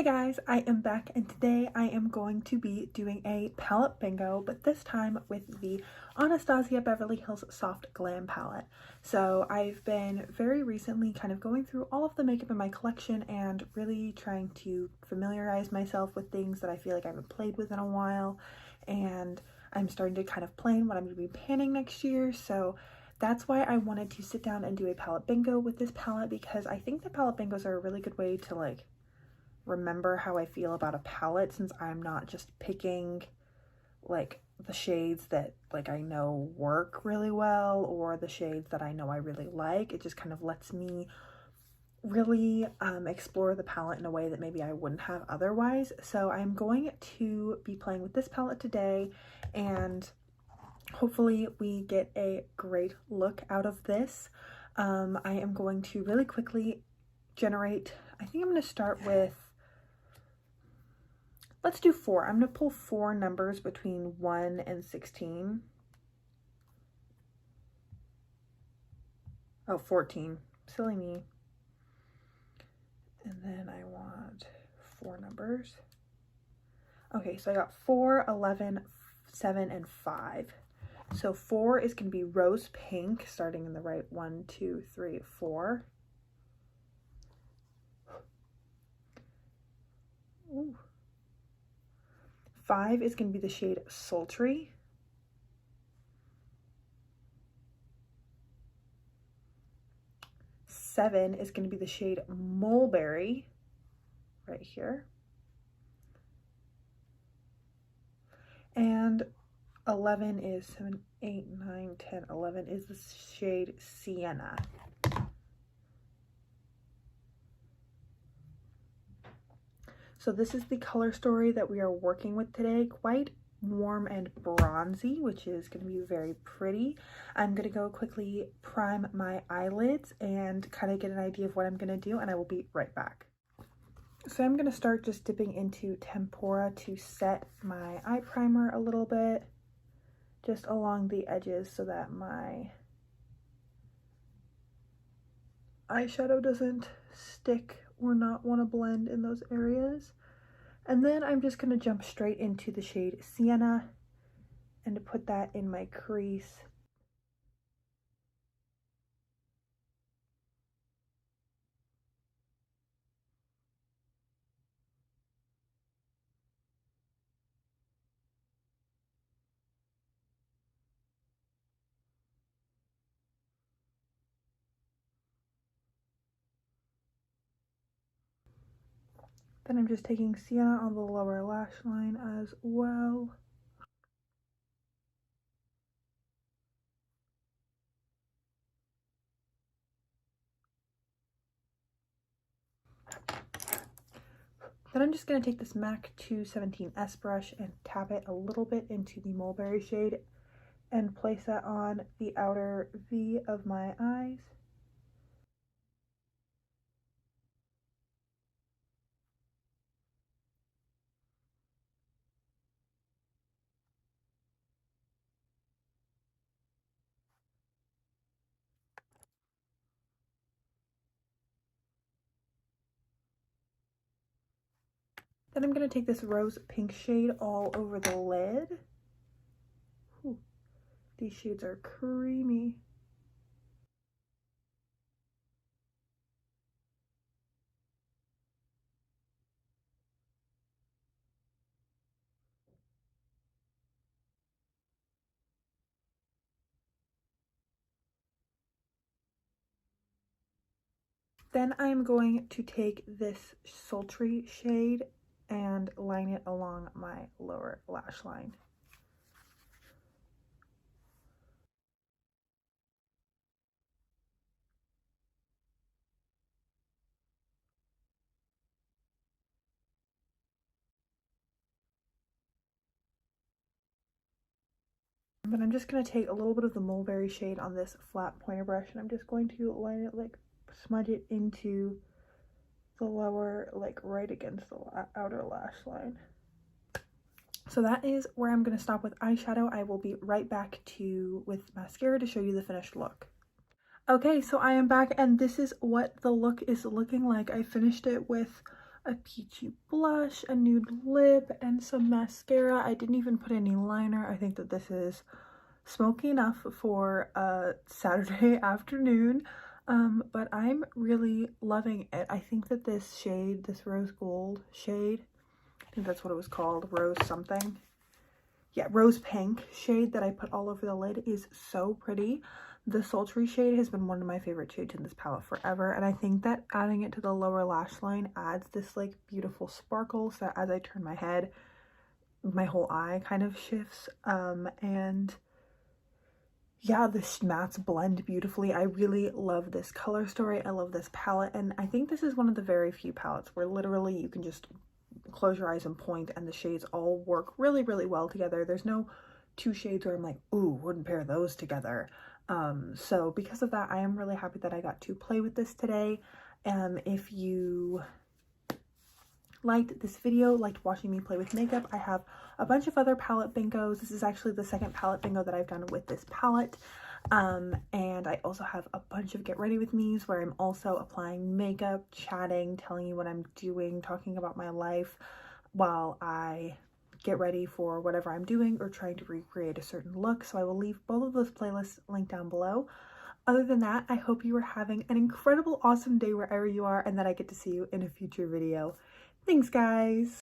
Hey guys, I am back and today I am going to be doing a palette bingo, but this time with the Anastasia Beverly Hills Soft Glam palette. So I've been very recently kind of going through all of the makeup in my collection and really trying to familiarize myself with things that I feel like I haven't played with in a while, and I'm starting to kind of plan what I'm going to be panning next year. So that's why I wanted to sit down and do a palette bingo with this palette, because I think the palette bingos are a really good way to remember how I feel about a palette, since I'm not just picking the shades that I know work really well or the shades that I know I really like. It just kind of lets me really explore the palette in a way that maybe I wouldn't have otherwise. So I'm going to be playing with this palette today, and hopefully we get a great look out of this. I am going to really quickly generate, I think I'm going to start with, let's do 4. I'm going to pull 4 numbers between 1 and 16. Oh, 14. Silly me. And then I want 4 numbers. Okay, so I got 4, 11, 7, and 5. So 4 is going to be rose pink, starting in the right. 1, 2, 3, 4. Ooh. 5 is going to be the shade Sultry. 7 is going to be the shade Mulberry, right here. And 11 is 7, 8, 9, 10, 11 is the shade Sienna. So this is the color story that we are working with today. Quite warm and bronzy, which is going to be very pretty. I'm going to go quickly prime my eyelids and kind of get an idea of what I'm going to do, and I will be right back. So I'm going to start just dipping into tempera to set my eye primer a little bit, just along the edges so that my eyeshadow doesn't stick or not want to blend in those areas. And then I'm just going to jump straight into the shade Sienna and to put that in my crease. Then I'm just taking Sienna on the lower lash line as well. Then I'm just going to take this MAC 217S brush and tap it a little bit into the Mulberry shade and place that on the outer V of my eyes. Then I'm going to take this rose pink shade all over the lid. Ooh, these shades are creamy. Then I'm going to take this sultry shade and line it along my lower lash line. But I'm just going to take a little bit of the Mulberry shade on this flat pointer brush, and I'm just going to line it, smudge it into the lower, right against the outer lash line. So that is where I'm going to stop with eyeshadow. I will be right back with mascara to show you the finished look. Okay, so I am back, and this is what the look is looking like. I finished it with a peachy blush, a nude lip, and some mascara. I didn't even put any liner. I think that this is smoky enough for a Saturday afternoon, but I'm really loving it. I think that this shade, this rose gold shade, I think that's what it was called, rose something. Yeah, rose pink shade that I put all over the lid is so pretty. The sultry shade has been one of my favorite shades in this palette forever, and I think that adding it to the lower lash line adds this like beautiful sparkle, so that as I turn my head, my whole eye kind of shifts. And yeah, the mattes blend beautifully. I really love this color story. I love this palette, and I think this is one of the very few palettes where literally you can just close your eyes and point and the shades all work really, really well together. There's no two shades where I'm like, ooh, wouldn't pair those together. So because of that, I am really happy that I got to play with this today. If you liked this video, liked watching me play with makeup, I have a bunch of other palette bingos. This is actually the second palette bingo that I've done with this palette. And I also have a bunch of get ready with me's where I'm also applying makeup, chatting, telling you what I'm doing, talking about my life while I get ready for whatever I'm doing or trying to recreate a certain look. So I will leave both of those playlists linked down below. Other than that, I hope you are having an incredible, awesome day wherever you are, and that I get to see you in a future video. Thanks, guys!